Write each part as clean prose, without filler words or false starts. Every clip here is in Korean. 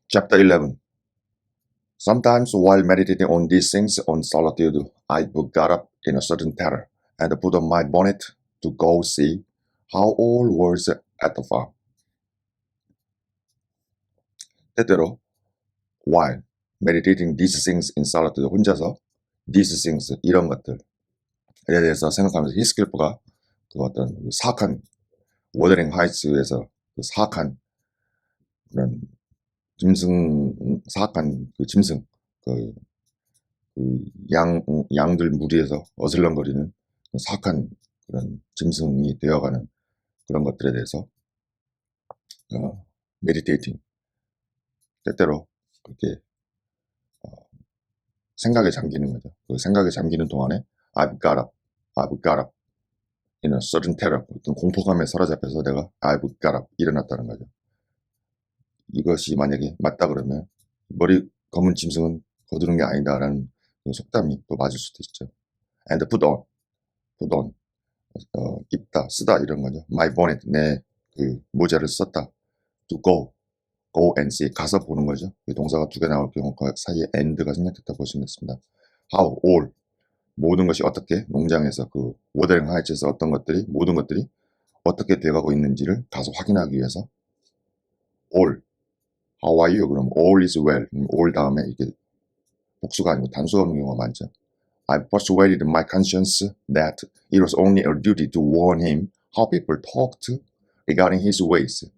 Chapter 11. Sometimes while meditating on these things on solitude, I got up in a sudden terror and put on my bonnet to go see how all was at the farm. 때때로 while meditating these things in solitude 혼자서 these things 이런 것들에 대해서 생각하면서 히스클리프가 그 어떤 사악한 워더링 하이츠에서 그 사악한 그런 사악한 그 짐승 그 양들 무리에서 어슬렁거리는 사악한 그런 짐승이 되어가는 그런 것들에 대해서 메디테이팅 때때로 그렇게 생각에 잠기는 거죠. 그 생각에 잠기는 동안에 I've got up in a sudden terror 어떤 공포감에 사로잡혀서 내가 I've got up 일어났다는 거죠. 이것이 만약에 맞다 그러면 머리 검은 짐승은 거두는 게 아니다라는 그 속담이 또 맞을 수도 있죠. And put on 입다, 쓰다 이런 거죠. My bonnet, 내 그 모자를 썼다. To go and see, 가서 보는 거죠. 동사가 두 개 나올 경우 그 사이에 and가 생략됐다 볼 수 있습니다. How, all, 모든 것이 어떻게 농장에서 그 워더링 하이츠에서 어떤 것들이 모든 것들이 어떻게 돼가고 있는지를 가서 확인하기 위해서 all, how are you? 그럼 all is well. all 다음에 이게 복수가 아니고 단수가 오는 경우가 많죠. I persuaded my conscience that it was only a duty to warn him how people talked regarding his ways.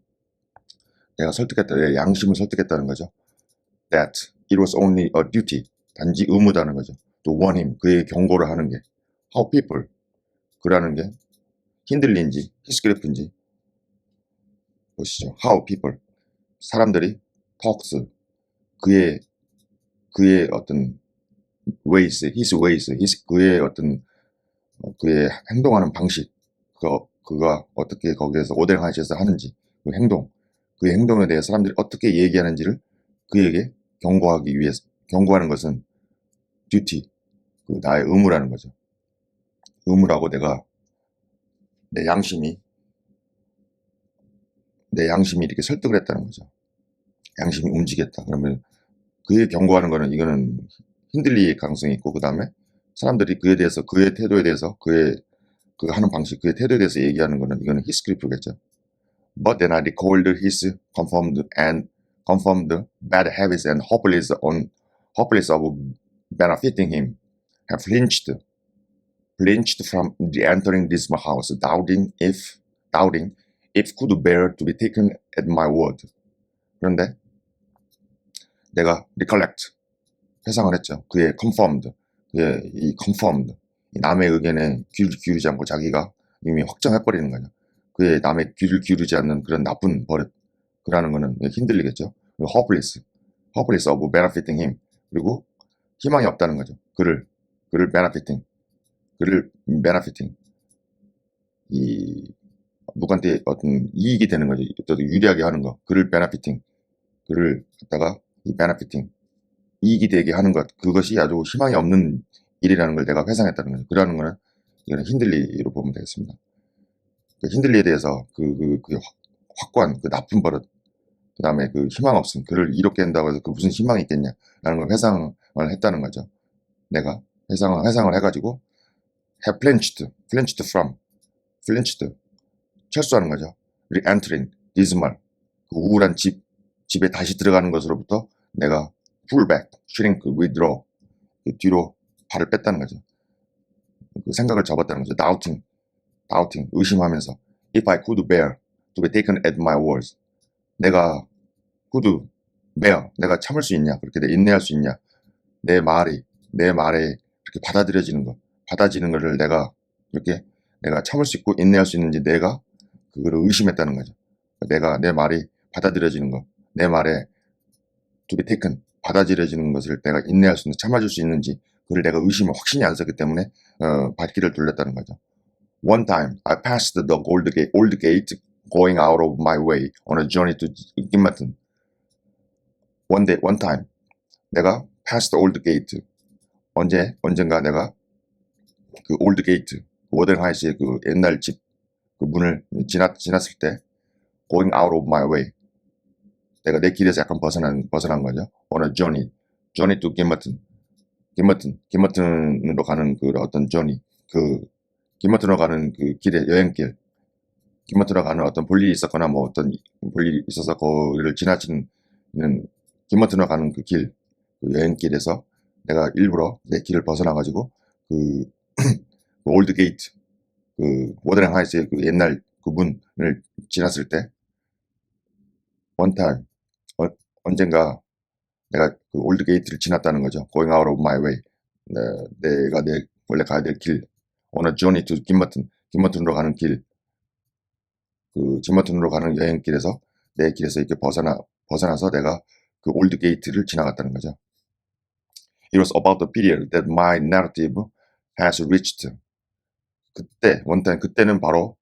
내가 설득했다, 내 양심을 설득했다는 거죠. That it was only a duty, 단지 의무다는 거죠. To warn him, 그의 경고를 하는 게. How people, 그라는 게 힌들린지, 히스크리프인지 보시죠. How people, 사람들이 talks, 그의 어떤 ways, his ways, 그의 어떤 그의 행동하는 방식, 그가 어떻게 거기에서 오뎅하시에서 하는지, 그 행동, 그의 행동에 대해 사람들이 어떻게 얘기하는지를 그에게 경고하기 위해서, 경고하는 것은 duty, 그 나의 의무라는 거죠. 의무라고 내가 내 양심이 이렇게 설득을 했다는 거죠. 양심이 움직였다. 그러면 그의 경고하는 거는 이거는 흔들릴 가능성이 있고 그 다음에 사람들이 그에 대해서 그의 태도에 대해서 그의 그 하는 방식, 그의 태도에 대해서 얘기하는 거는 이거는 히스크리프겠죠. But then I recalled his confirmed bad habits and hopeless of benefiting him, have flinched from the entering this house, doubting if could bear to be taken at my word. 그런데 내가 recollect, 회상을 했죠. 그의 confirmed, 이 남의 의견에 귀를 기울이지 않고 자기가 이미 확정해버리는 거죠. 그의 남의 귀를 기울이지 않는 그런 나쁜 버릇, 그라는 거는 흔들리겠죠. 그리고 hopeless of benefiting him, 그리고 희망이 없다는 거죠. 그를 benefiting, 이 누구한테 어떤 이익이 되는 거죠. 또 유리하게 하는 거, 그를 benefiting, 그를 갖다가 이 benefiting, 이익이 되게 하는 것, 그것이 아주 희망이 없는 일이라는 걸 내가 회상했다는 거죠. 그러는 거는 이거는 힌들리로 보면 되겠습니다. 그 힌들리에 대해서 그 확고한 그 나쁜 버릇, 그 다음에 그 희망 없음, 그를 이롭게 한다고 해서 그 무슨 희망이 있겠냐라는 걸 회상을 했다는 거죠. 내가 회상을 해가지고 have flinched, 철수하는 거죠. re-entering, dismal, 그 우울한 집에 다시 들어가는 것으로부터 내가 pull back, shrink, withdraw, 그 뒤로 발을 뺐다는 거죠. 그 생각을 접었다는 거죠. doubting, 의심하면서 if I could bear to be taken at my words, 내가 could bear, 내가 참을 수 있냐, 그렇게 인내할 수 있냐, 내 말에 이렇게 받아지는 거를 내가 참을 수 있고 인내할 수 있는지 내가 그거를 의심했다는 거죠. 내가 내 말이 받아들여지는 거, 내 말에 to be taken, 받아들여지는 것을 내가 인내할 수 있는, 참아줄 수 있는지 그걸 내가 확신이 안 섰기 때문에 발길을 돌렸다는 거죠. One time I passed the old gate going out of my way on a journey to Gimmatton. One time 내가 passed the old gate, 언젠가 내가 그 old gate, 워든 하이스의 그 옛날 집 그 문을 지났을 때 going out of my way, 내가 내 길에서 약간 벗어난 거죠. On a journey to 김머튼으로 가는 그 어떤 journey, 그 김머튼으로 가는 그 길의 여행길, 김머튼으로 가는 어떤 볼일이 있었거나 뭐 어떤 볼일이 있어서 거기를 지나치는 김머튼으로 가는 그 길, 그 여행길에서 내가 일부러 내 길을 벗어나가지고 그 올드 게이트, 그 워드랭 하이스의 그 옛날 그 문을 지났을 때 원타임 언젠가 내가 그 올드 게이트를 지났다는 거죠. Going out of my way. 내가 내 원래 가야 될 길. On a journey to 김머튼으로 가는 길. 그 김머튼으로 가는 여행길에서 내 길에서 이렇게 벗어나서 내가 그 올드 게이트를 지나갔다는 거죠. It was about the period that my narrative has reached. 그때 원타임 그때는 바로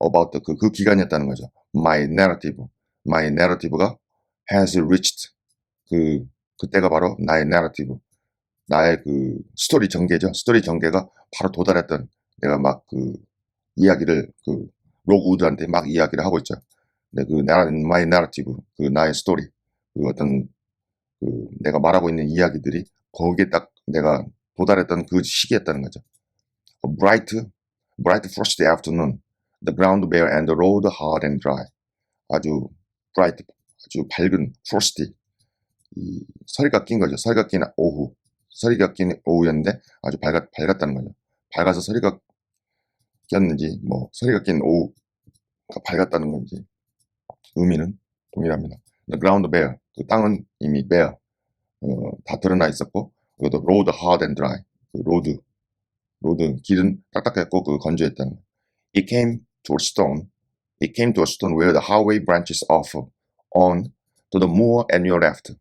about 그 기간이었다는 거죠. My narrative가 has reached. 그때가 바로 나의 narrative, 나의 그 스토리 전개죠. 스토리 전개가 바로 도달했던 내가 막 그 이야기를 그 로그우드한테 막 이야기를 하고 있죠. 근데 그 my narrative, 그 나의 스토리, 그 어떤 그 내가 말하고 있는 이야기들이 거기에 딱 내가 도달했던 그 시기였다는 거죠. A bright frosty afternoon, the ground bare and the road hard and dry. 아주 bright, 아주 밝은 frosty. 이 서리가 낀 거죠. 서리가 낀 오후였는데 아주 밝았다는 거죠. 밝아서 서리가 꼈는지 뭐 서리가 낀 오후가 밝았다는 건지 의미는 동일합니다. The ground bare, 그 땅은 이미 bare, 다 드러나 있었고, 그리고 road hard and dry, 그 로드 길은 딱딱했고 그 건조했다는 거. It came to a stone where the highway branches off on to the moor at your left.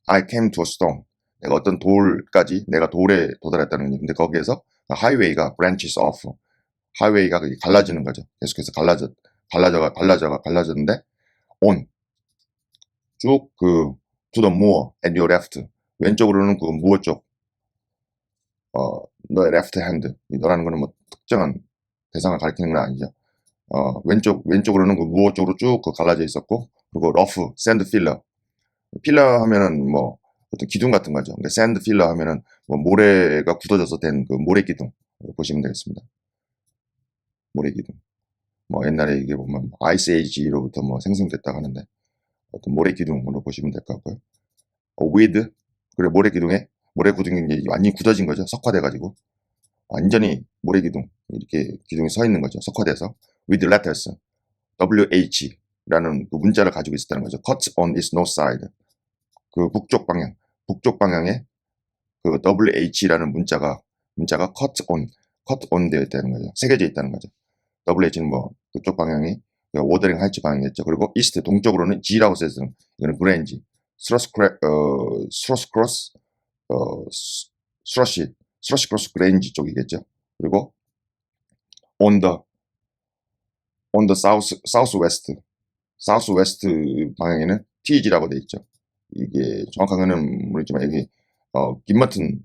I came to a stone. 내가 어떤 돌까지 내가 돌에 도달했다는 거죠. 근데 거기에서 하이웨이가 branches off. 하이웨이가 갈라지는 거죠. 계속해서 갈라졌는데 on 쭉 그 to the moor at your left. 왼쪽으로는 그 무어 쪽. 너의 left hand. 너라는 거는 뭐 특정한 대상을 가리키는 건 아니죠. 왼쪽으로는 그 무어 쪽으로 쭉 갈라져 있었고, 그리고 러프, 샌드 필러 하면은 뭐 어떤 기둥 같은 거죠. 근데 샌드 필러 하면은 뭐 모래가 굳어져서 된 그 모래 기둥 보시면 되겠습니다. 모래 기둥. 뭐 옛날에 이게 보면 아이스 에이지로부터 뭐 생성됐다고 하는데 어떤 모래 기둥으로 보시면 될 것 같고요. with 그리고 모래 기둥이 완전히 굳어진 거죠. 석화돼가지고 완전히 모래 기둥 이렇게 기둥이 서 있는 거죠. 석화돼서 with letters WH라는 그 문자를 가지고 있었다는 거죠. Cut on its north side. 그 북쪽 방향에 그 WH라는 문자가 cut on 되어 있다는 거죠. 새겨져 있다는 거죠. WH는 뭐 그쪽 방향이 워더링 하이츠 방향이겠죠. 그리고 이스트 동쪽으로는 G라고 써있어요. 이거는 그랜지, 스로스크로스 그랜지 쪽이겠죠. 그리고 on the southwest 방향에는 TG라고 되어 있죠. 이게 정확한 거는 모르지만 여기 김머튼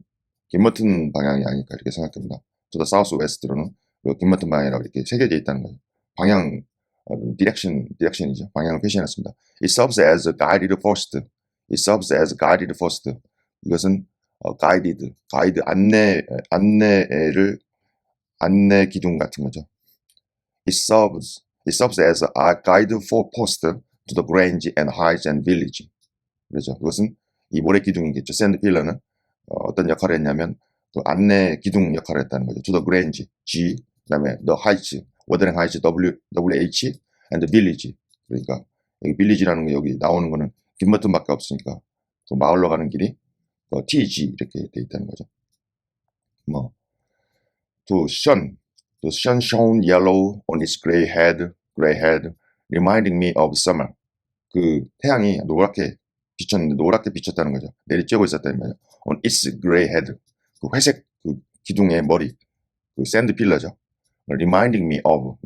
방향이 아닐까 이렇게 생각됩니다. to the southwest로는 그 김머튼 방향이라고 이렇게 새겨져 있다는 거죠. 방향 디렉션이죠. 방향을 표시해놨습니다. It serves as a guided post. 이것은 가이드 안내 기둥 같은 거죠. It serves as a guide for post to the grange and heights and village. 그렇죠. 그것은 이 모래 기둥이겠죠. 샌드 필러는 어떤 역할을 했냐면 그 안내 기둥 역할을 했다는 거죠. To the grange, G, 그다음에 the heights, 워더링 하이츠, WH, and the village. 그러니까 여기 village라는 게 여기 나오는 거는 김머튼밖에 없으니까 그 마을로 가는 길이 TG 이렇게 돼 있다는 거죠. 뭐 the sun shone yellow on its gray head, reminding me of summer. 그 태양이 노랗게 비쳤다는 거죠. 내리쬐고 있었다는 거죠. On its gray head, 그 회색 그 기둥의 머리, 그 샌드 필러죠. reminding of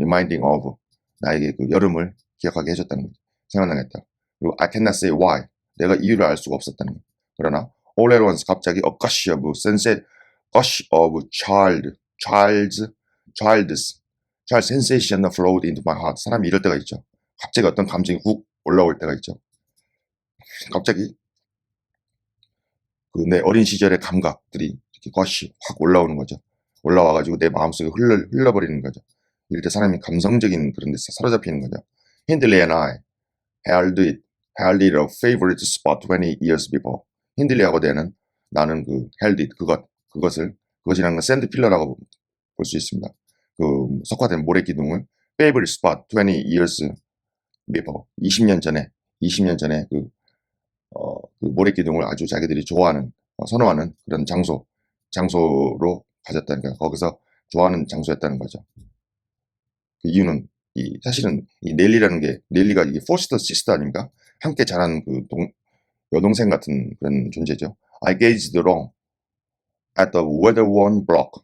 나에게 그 여름을 기억하게 해줬다는 거죠. 생각나게 했다. 그리고 I cannot say why, 내가 이유를 알 수가 없었다는 거죠. 그러나 all at once 갑자기 a gush of child's sensation flowed into my heart. 사람이 이럴 때가 있죠. 갑자기 어떤 감정이 훅 올라올 때가 있죠. 갑자기 그 내 어린 시절의 감각들이 이렇게 거시 확 올라오는 거죠. 올라와가지고 내 마음속에 흘러버리는 거죠. 이럴 때 사람이 감성적인 그런 데서 사로잡히는 거죠. Hindley and I held it a favorite spot 20 years before. 힌들리하고 나는 그 held it 그것이라는 건 샌드 필러라고 볼 수 있습니다. 그 석화된 모래 기둥을 favorite spot 20 years before 20년 전에 그 모래 기둥을 아주 자기들이 좋아하는 선호하는 그런 장소로 가졌다니까 거기서 좋아하는 장소였다는 거죠. 그 이유는 사실은 이 넬리라는 게 넬리가 이게 포스터 시스터 아닙니까? 함께 자란 그 여동생 같은 그런 존재죠. I gazed wrong at the weather-worn block.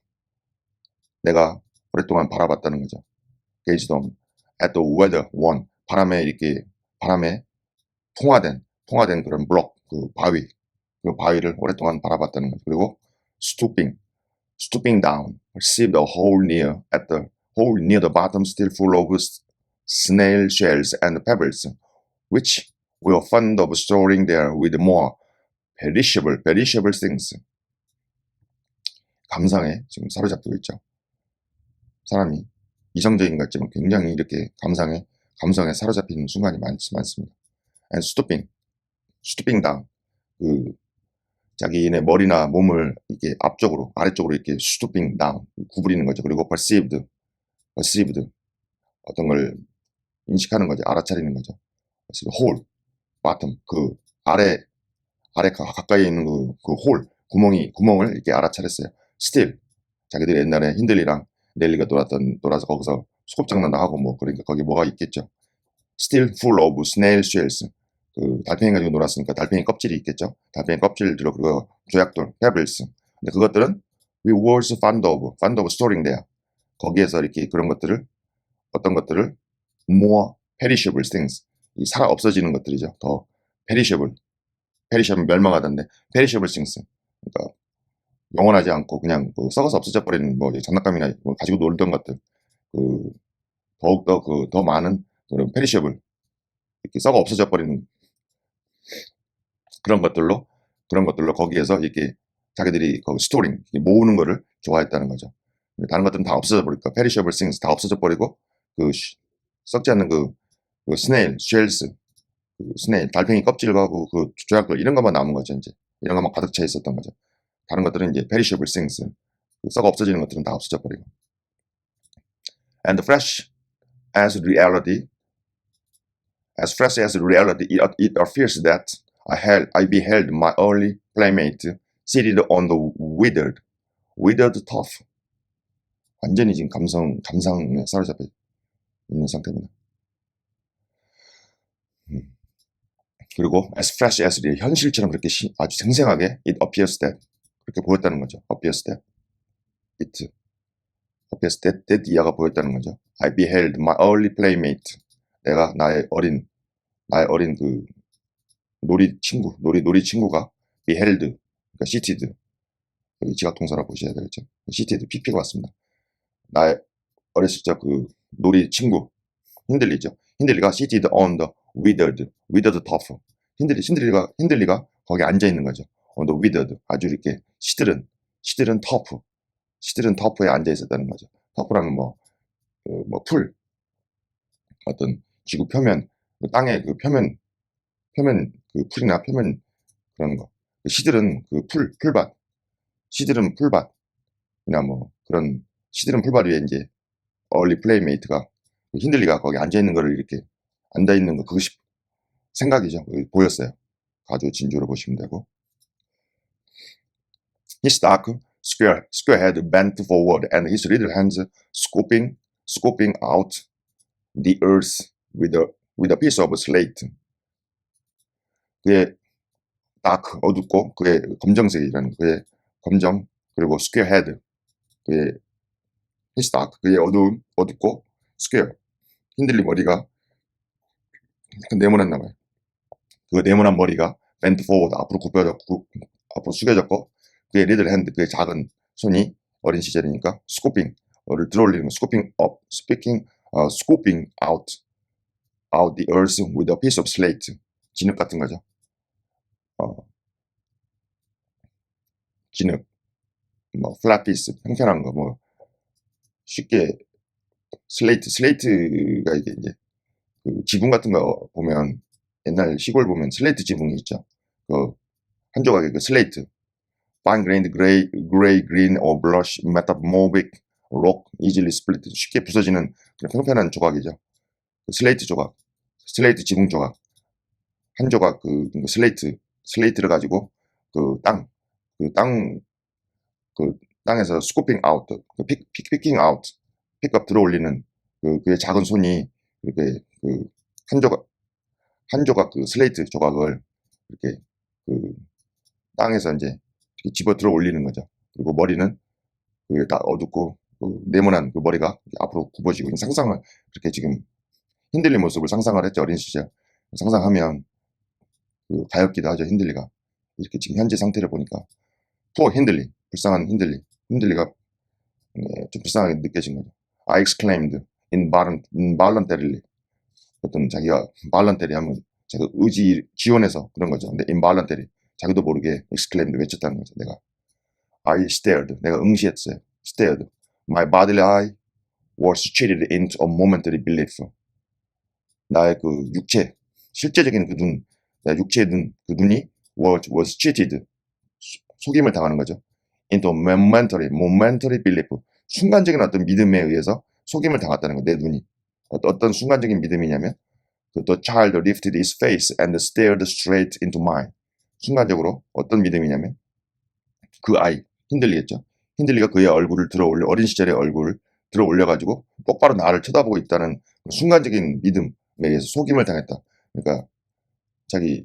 내가 오랫동안 바라봤다는 거죠. gazed on at the weather-worn 바람에 통화된 그런 블록 그 바위를 오랫동안 바라봤다는 거죠. 그리고 stooping down, perceived a hole near the bottom still full of snail shells and pebbles, which we were fond of storing there with more perishable things. 감상에 지금 사로잡히고 있죠. 사람이 이성적인 것 같지만 굉장히 이렇게 감성에 사로잡히는 순간이 많습니다. And stooping down, 그 자기네 머리나 몸을 이렇게 아래쪽으로 이렇게 stooping down 구부리는 거죠. 그리고 perceived 어떤 걸 인식하는 거죠. 알아차리는 거죠. whole, bottom 그 아래 가까이에 있는 그 구멍을 이렇게 알아차렸어요. still 자기들이 옛날에 힌들리랑 넬리가 놀아서 거기서 소꿉장난도 하고 뭐 그러니까 거기 뭐가 있겠죠. still full of snail shells. 그 달팽이 가지고 놀았으니까 달팽이 껍질이 있겠죠. 달팽이 껍질 들어 그리고 조약돌, pebbles. 근데 그것들은 we were fond of storing there. 거기에서 이렇게 어떤 것들을 more perishable things. 이 살아 없어지는 것들이죠. 더 perishable 멸망하던데 perishable things. 그러니까 영원하지 않고 그냥 썩어서 없어져 버리는 뭐 장난감이나 뭐 가지고 놀던 것들. 그 더욱더 더 많은 그런 perishable 이렇게 썩어 없어져 버리는 그런 것들로 거기에서 이렇게 자기들이 스토링 모으는 거를 좋아했다는 거죠. 다른 것들은 다 없어져 버리니까 perishable things 다 없어져 버리고 썩지 않는 스네일, 쉘스, 스네일, 달팽이 껍질과 그 조약돌 이런 것만 남은 거죠. 이제 이런 것만 가득 차 있었던 거죠. 다른 것들은 이제 perishable things 썩어 없어지는 것들은 다 없어져 버리고. And fresh as reality, it appears that I beheld my early playmate seated on the withered turf. 완전히 지금 감상에 사로잡혀 있는 상태입니다. 그리고 as fresh as 현실처럼 그렇게 아주 생생하게 it appears that 그렇게 보였다는 거죠. appears that 이하가 보였다는 거죠. I beheld my early playmate. 내가 나의 어린 그 놀이 친구가 beheld, 그러니까 seated, 여기 지각동사라고 보셔야 되겠죠. seated, pp가 왔습니다. 나의 어렸을 적 그 놀이 친구, 힌들리죠. 힌들리가 seated on the withered turf. 힌들리가 거기 앉아 있는 거죠. on the withered, 아주 이렇게 시들은 터프에 앉아 있었다는 거죠. 터프라면 풀, 어떤 지구 표면, 땅의 그 표면 그 풀이나 표면 그런 거. 시들은 그 풀밭, 시들은 풀밭이나 뭐 그런 시들은 풀밭 위에 이제 early playmate가 힌들리가 거기 앉아 있는 거를 이렇게 앉아 있는 거 그것이 생각이죠. 보였어요. 아주 진주로 보시면 되고. His dark, square head bent forward, and his little hands scooping out the earth with a piece of slate. 그의 dark, 어둡고 그의 검정색이라는 그의 검정 그리고 square head, 그의 his dark, 그의 어둡고 square, 힌들리 머리가 약간 네모났나 봐요. 그 네모난 머리가 bent forward, 앞으로 숙여졌고 그의 little hand, 그의 작은 손이 어린 시절이니까 scooping을 들어올리는 거, scooping out the earth with a piece of slate. 진흙 같은 거죠. 진흙, 뭐 플랫 피스, 평평한 거, 뭐 쉽게 슬레이트가 이게 이제 그 지붕 같은 거 보면 옛날 시골 보면 슬레이트 지붕이 있죠. 그 한 조각의 그 슬레이트, fine grained gray, green or blush metamorphic rock easily split 쉽게 부서지는 그런 평평한 조각이죠. 그 슬레이트 조각, 슬레이트 지붕 조각, 한 조각 슬레이트를 가지고 그 땅에서 스쿠핑 아웃, 피킹 아웃, 픽업 들어 올리는 그의 작은 손이 이렇게 한 조각 그 슬레이트 조각을 이렇게 그 땅에서 이제 이렇게 집어 들어 올리는 거죠. 그리고 머리는 그게 다 어둡고 네모난 그 머리가 앞으로 굽어지고 상상을 그렇게 지금 힌들리 모습을 상상을 했죠. 어린 시절 상상하면 가엾기도 하죠. 힌들리가 이렇게 지금 현재 상태를 보니까 poor 힌들리, 불쌍한 힌들리가 좀 불쌍하게 느껴진 거죠. I exclaimed involuntarily. 어떤 자기가 voluntarily 하면 자기 지원해서 그런 거죠. 근데 involuntary 자기도 모르게 exclaimed 외쳤다는 거죠. I stared. 내가 응시했어요. stared. My bodily eye was cheated into a momentary belief. 나의 그 육체, 실제적인 그 눈, 내 육체의 눈, 그 눈이 was cheated. 속임을 당하는 거죠. into momentary belief. 순간적인 어떤 믿음에 의해서 속임을 당했다는 거, 내 눈이. 어떤 순간적인 믿음이냐면, the child lifted his face and stared straight into mine. 순간적으로 어떤 믿음이냐면, 그 아이, 힌들리겠죠. 힌들리가 그의 얼굴을 어린 시절의 얼굴을 들어 올려가지고 똑바로 나를 쳐다보고 있다는 순간적인 믿음에 의해서 속임을 당했다. 그러니까 자기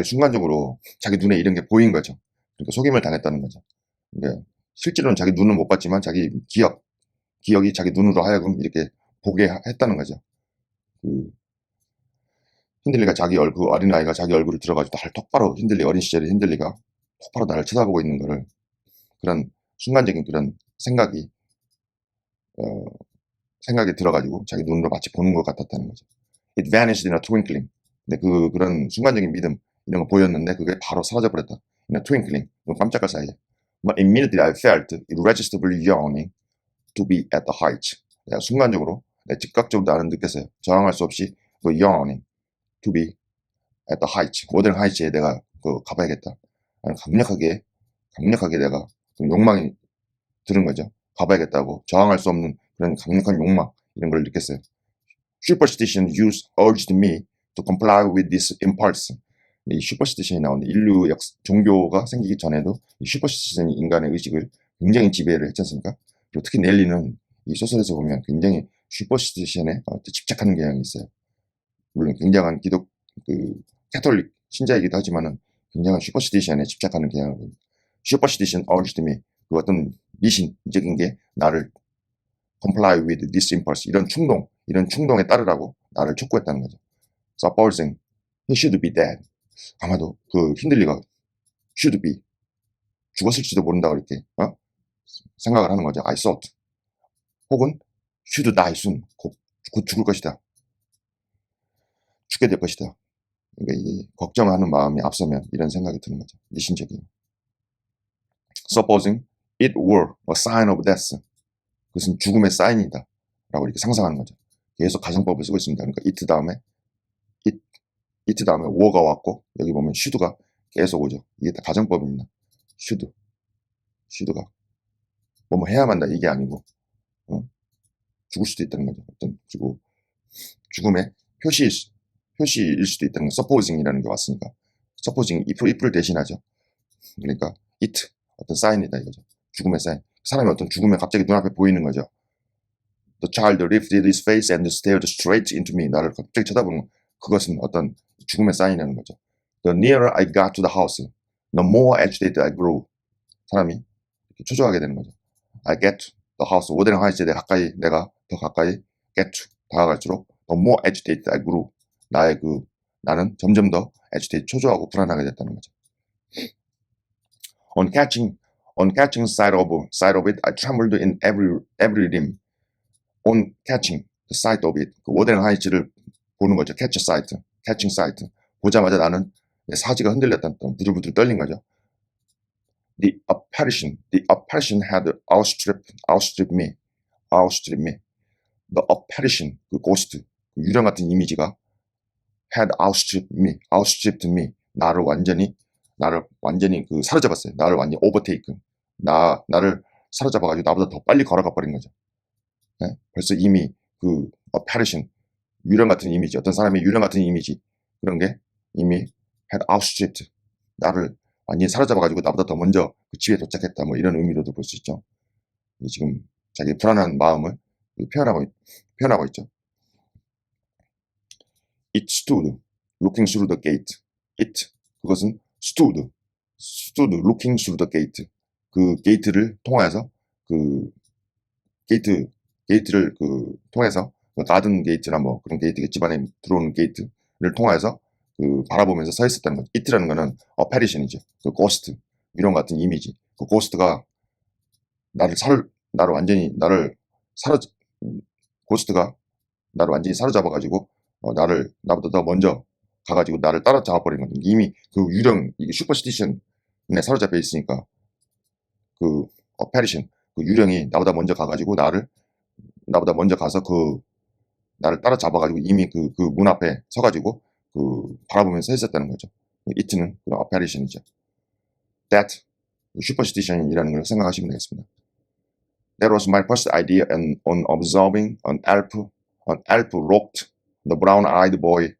순간적으로 자기 눈에 이런 게 보인 거죠. 그러니까 속임을 당했다는 거죠. 그러니까 실제로는 자기 눈은 못 봤지만 자기 기억이 자기 눈으로 하여금 이렇게 보게 했다는 거죠. 힌들리가 어린아이가 자기 얼굴을 들어가지고 나를 똑바로 어린 시절의 힌들리가 똑바로 나를 쳐다보고 있는 거를 그런 순간적인 그런 생각이 들어가지고 자기 눈으로 마치 보는 것 같았다는 거죠. It vanished in a twinkling. 근데 그런 순간적인 믿음 이런 거 보였는데 그게 바로 사라져버렸다. In a twinkling. 깜짝할 사이에. But immediately I felt irresistible yearning to be at the height. 내가 순간적으로, 즉각적으로 나는 느꼈어요. 저항할 수 없이 그 yearning to be at the height. 모든 하이츠에 내가 가봐야겠다. 강력하게 내가 욕망이 드는 거죠. 가봐야겠다고 저항할 수 없는 그런 강력한 욕망 이런 걸 느꼈어요. Superstition urged me to comply with this impulse. 이 슈퍼스티션이 나오는데 인류 종교가 생기기 전에도 이 슈퍼스티션이 인간의 의식을 굉장히 지배를 했지 않습니까? 그리고 특히 넬리는 이 소설에서 보면 굉장히 슈퍼스티션에 집착하는 경향이 있어요. 물론 굉장한 캐톨릭 신자이기도 하지만은 굉장한 슈퍼스티션에 집착하는 경향을 보입니다. Superstition urged me. 그 어떤 미신적인 게 나를 comply with this impulse. 이런 충동에 따르라고 나를 촉구했다는 거죠. Supposing he should be dead. 아마도 그 힌들리가 should be 죽었을지도 모른다고 이렇게 생각을 하는 거죠. I thought. 혹은 should die soon. 곧 죽을 것이다. 죽게 될 것이다. 그러니까 이 걱정하는 마음이 앞서면 이런 생각이 드는 거죠. 미신적인. Supposing it were a sign of death. 그것은 죽음의 사인이다. 라고 이렇게 상상하는 거죠. 계속 가정법을 쓰고 있습니다. 그러니까 it 다음에 were가 왔고 여기 보면 should가 계속 오죠. 이게 다 가정법입니다. should가 뭐 해야만 한다 이게 아니고 죽을 수도 있다는 거죠. 그리고 죽음의 표시일 수도 있다는 거. supposing이라는 게 왔으니까 supposing if를 대신하죠. 그러니까 it 어떤 사인이다 이거죠. 죽음의 사인. 사람이 어떤 죽음에 갑자기 눈앞에 보이는 거죠. The child lifted his face and stared straight into me. 나를 갑자기 쳐다보는 그것은 어떤 죽음의 사인이라는 거죠. The nearer I got to the house, the more agitated I grew. 사람이 이렇게 초조하게 되는 거죠. I get to the house. 오대랑 하이츠에 내가 더 가까이 get to 다가갈수록 the more agitated I grew. 나는 점점 더 agitated 초조하고 불안하게 됐다는 거죠. On catching sight of it, I trembled in every limb. On catching the sight of it, 그 오대랑 하이츠를 보는 거죠. catching sight. 보자마자 나는 내 사지가 흔들렸다. 부들부들 떨린 거죠. The apparition had outstripped me. The apparition, 그 ghost, 그 유령 같은 이미지가 had outstripped me. 나를 완전히 그 사로잡았어요. 나를 완전히 overtaken. 나를 사로잡아가지고 나보다 더 빨리 걸어가 버린 거죠. 네? 벌써 이미 그 apparition, 유령 같은 이미지, 어떤 사람의 유령 같은 이미지, 그런 게 이미 had outstripped, 나를 완전히 사로잡아가지고 나보다 더 먼저 그 집에 도착했다. 뭐 이런 의미로도 볼 수 있죠. 지금 자기 불안한 마음을 표현하고 있죠. It stood looking through the gate. 그것은 stood looking through the gate. 그 게이트를 통하여서 게이트를 통해서 가든 게이트나 뭐 그런 게이트, 집 안에 들어오는 게이트를 통해서 바라보면서 서 있었다는 거죠. it라는 거는 apparition이죠. 그 ghost, 이런 같은 이미지. 그 ghost가 고스트가 나를 완전히 사로잡아가지고 나보다 더 먼저 가가지고 나를 따라잡아버린 거죠. 이미 그 유령, 이게 슈퍼스티션에 사로잡혀 있으니까 그 apparition, 그 유령이 나보다 먼저 가가지고 나보다 먼저 가서 나를 따라잡아가지고 이미 그 문 앞에 서가지고 바라보면서 했었다는 거죠. it는 그런 apparition이죠. that, 슈퍼스티션이라는 걸 생각하시면 되겠습니다. That was my first idea on observing an elf rocked the brown-eyed boy,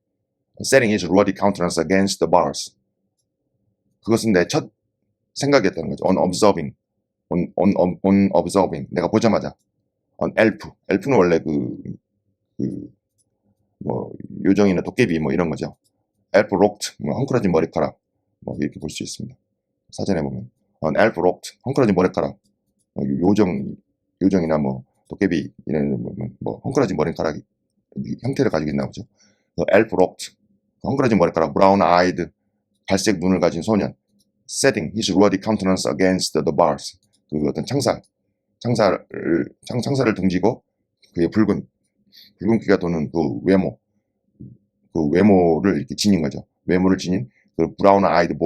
setting his ruddy countenance against the bars. 그것은 내 첫 생각이었다는 거죠. on observing. 내가 보자마자. on elf는 원래 뭐 요정이나 도깨비 뭐 이런 거죠. elf rocked, 뭐 헝클어진 머리카락, 뭐 이렇게 볼 수 있습니다. 사전에 보면 on elf rocked, 헝클어진 머리카락, 요정이나 뭐 도깨비 이런 뭐 헝클어진 머리카락 형태를 가지고 있나 보죠. elf rocked, 헝클어진 머리카락, brown-eyed, 갈색 눈을 가진 소년, setting his ruddy countenance against the bars. 그 어떤 창사를 등지고 그의 붉은기가 도는 그 외모를 이렇게 지닌 거죠. 외모를 지닌 그 brown-eyed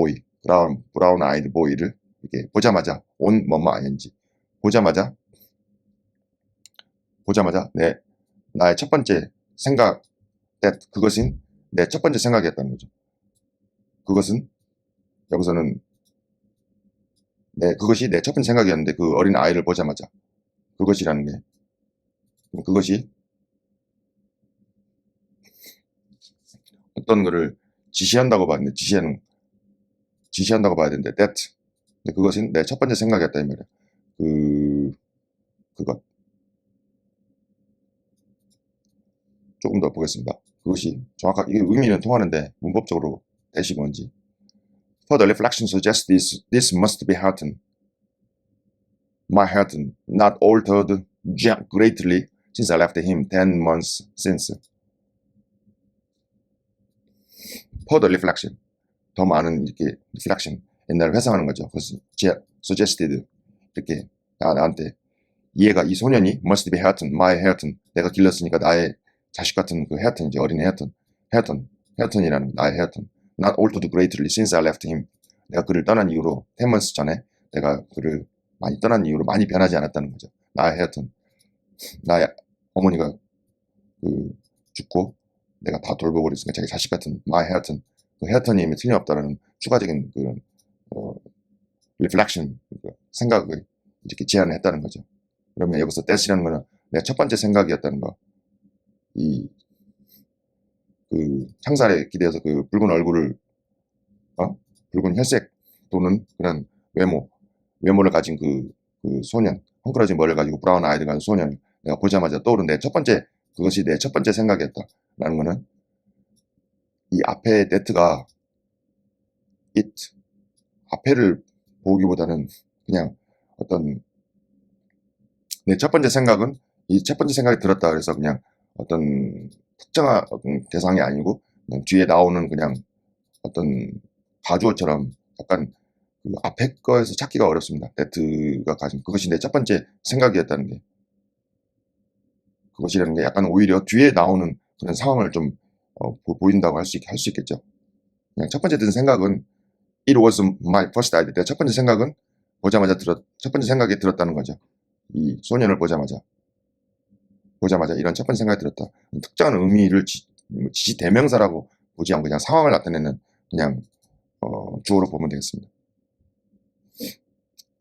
boy를 이렇게 보자마자 나의 첫 번째 생각, 그것은 내 첫 번째 생각이었다는 거죠. 그것은 여기서는 그것이 내 첫 번째 생각이었는데 그 어린 아이를 보자마자 그것이라는 게 그것이 어떤 거를 지시한다고 봐야 되는데 that, 그것은 내 첫 번째 생각이었다 이 말이야. 그것 조금 더 보겠습니다. 그것이 정확하게 이게 의미는 통하는데 문법적으로 대시 뭔지. Further reflection suggests this must be Hareton. My Hareton, not altered greatly since I left him 10 months since. Further reflection, 더 많은 이렇게 reflection, 옛날을 회상하는 거죠. 그것은 suggested, 이렇게 나한테 이 소년이 must be Hareton, my Hareton, 내가 길렀으니까 나의 자식 같은 그 Hareton이지, 어린 Hareton이라는 나의 Hareton. Not altered greatly since I left him. 내가 그를 떠난 이후로 10 months 전에 내가 그를 많이 떠난 이후로 많이 변하지 않았다는 거죠. 나의 Hareton. 나의 어머니가 죽고 내가 다 돌보고 그랬으니까 자기 자식 같은 my Hareton. 그 Hareton이 틀림없다라는 추가적인 그런 reflection, 생각을 이렇게 제안을 했다는 거죠. 그러면 여기서 that이라는 거는 내 첫 번째 생각이었다는 거. 창살에 기대어서 그 붉은 얼굴을, 붉은 혈색 또는 그런 외모를 가진 그 소년, 헝클어진 머리를 가지고 브라운 아이를 가진 소년을 내가 보자마자 떠오른 그것이 내 첫 번째 생각이었다라는 거는 이 앞에 that가 앞에를 보기보다는 그냥 어떤 내 첫 번째 생각은 이 첫 번째 생각이 들었다 그래서 그냥 어떤 특정한 대상이 아니고 그냥 뒤에 나오는 그냥 어떤 가주어처럼 약간 그 앞에 거에서 찾기가 어렵습니다. that가 가진 그것이 내 첫 번째 생각이었다는 게, 그것이라는 게 약간 오히려 뒤에 나오는 그런 상황을 좀 보인다고 할 수 있겠죠. 그냥 첫 번째 든 생각은 it was my first idea. 내 첫 번째 생각은 첫 번째 생각이 들었다는 거죠. 이 소년을 보자마자 이런 첫 번째 생각이 들었다. 특정한 의미를 지시 대명사라고 보지 않고 그냥 상황을 나타내는 그냥 주어로 보면 되겠습니다.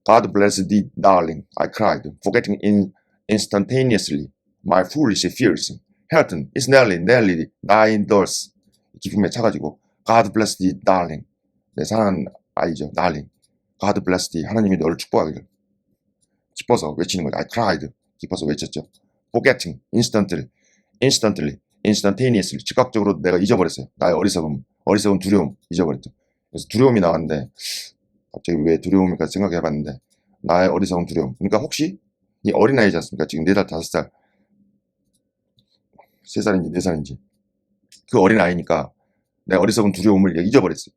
God bless thee, darling, I cried, forgetting instantaneously my foolish fears. Hareton, it's nearly thine doors. 기쁨에 차가지고 God bless thee, darling. 내 사랑하는 아이죠, darling. God bless thee, 하나님이 너를 축복하기를. 기뻐서 외치는 거죠. I cried, 기뻐서 외쳤죠. Forgetting, instantaneously, 즉각적으로 내가 잊어버렸어요. 나의 어리석은 두려움 잊어버렸죠. 그래서 두려움이 나왔는데 갑자기 왜 두려움일까 생각해봤는데 나의 어리석은 두려움. 그러니까 혹시 이 어린아이지 않습니까? 지금 4살, 5살, 3살인지 4살인지 그 어린아이니까 내 어리석은 두려움을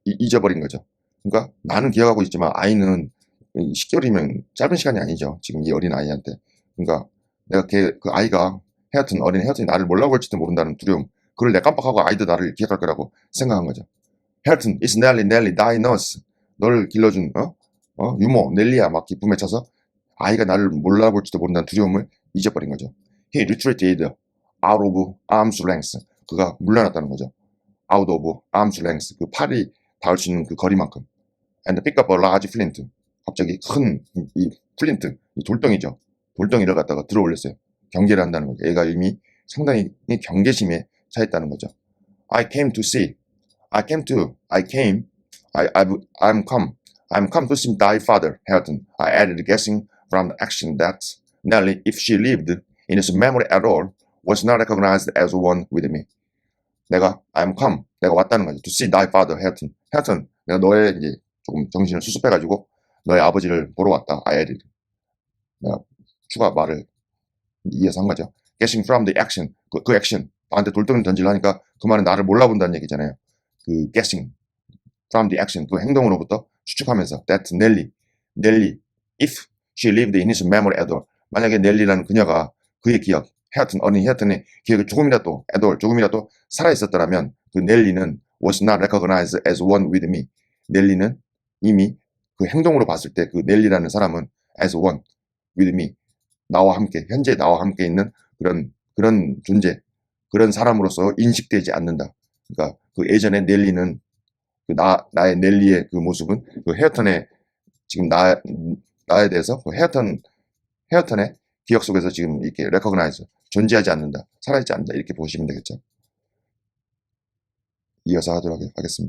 잊어버린 거죠. 그러니까 나는 기억하고 있지만 아이는 10개월이면 짧은 시간이 아니죠. 지금 이 어린아이한테. 그러니까 내가 그 아이가 어린 헤어튼이 나를 몰라고 할지도 모른다는 두려움. 그걸 내가 깜빡하고 아이도 나를 기억할 거라고 생각한 거죠. 헤어튼, it's nearly thy nurse. 너를 길러준 유모 넬리야 막 기쁨에 차서 아이가 나를 몰라볼지도 모른다는 두려움을 잊어버린 거죠. He retreated out of arm's length. 그가 물러났다는 거죠. out of arm's length. 그 팔이 닿을 수 있는 그 거리만큼. And pick up a large flint. 갑자기 큰 이 플린트, 이 돌덩이죠. 돌덩이를 갖다가 들어 올렸어요. 경계를 한다는 거죠. 얘가 이미 상당히 경계심에 차있다는 거죠. I'm come, I'm come to see thy father, Hareton. I added, guessing from the action that Nelly, if she lived in his memory at all, was not recognized as one with me. 내가 왔다는 거죠. To see thy father, Hareton. Hareton, 내가 너의 이제 조금 정신을 수습해가지고 너의 아버지를 보러 왔다. I added. 내가 추가 말을 이어서 한 거죠. Guessing from the action, 그 액션. 나한테 돌덩이를 던지려니까 그 말은 나를 몰라본다는 얘기잖아요. 그 guessing from the action, 그 행동으로부터 추측하면서 that Nelly, if she lived in his memory at all, 만약에 넬리라는 그녀가 그의 기억, 어린 헤어튼의 기억이 조금이라도 살아있었더라면 그 넬리는 was not recognized as one with me. 넬리는 이미 그 행동으로 봤을 때 그 넬리라는 사람은 as one with me, 현재 나와 함께 있는 그런 존재, 그런 사람으로서 인식되지 않는다. 그러니까 그 예전에 넬리는 나의 넬리의 그 모습은 그 헤어턴의 지금 나에 대해서 그 헤어턴의 기억 속에서 지금 이렇게 recognize, 존재하지 않는다, 살아있지 않는다, 이렇게 보시면 되겠죠. 이어서 하도록 하겠습니다.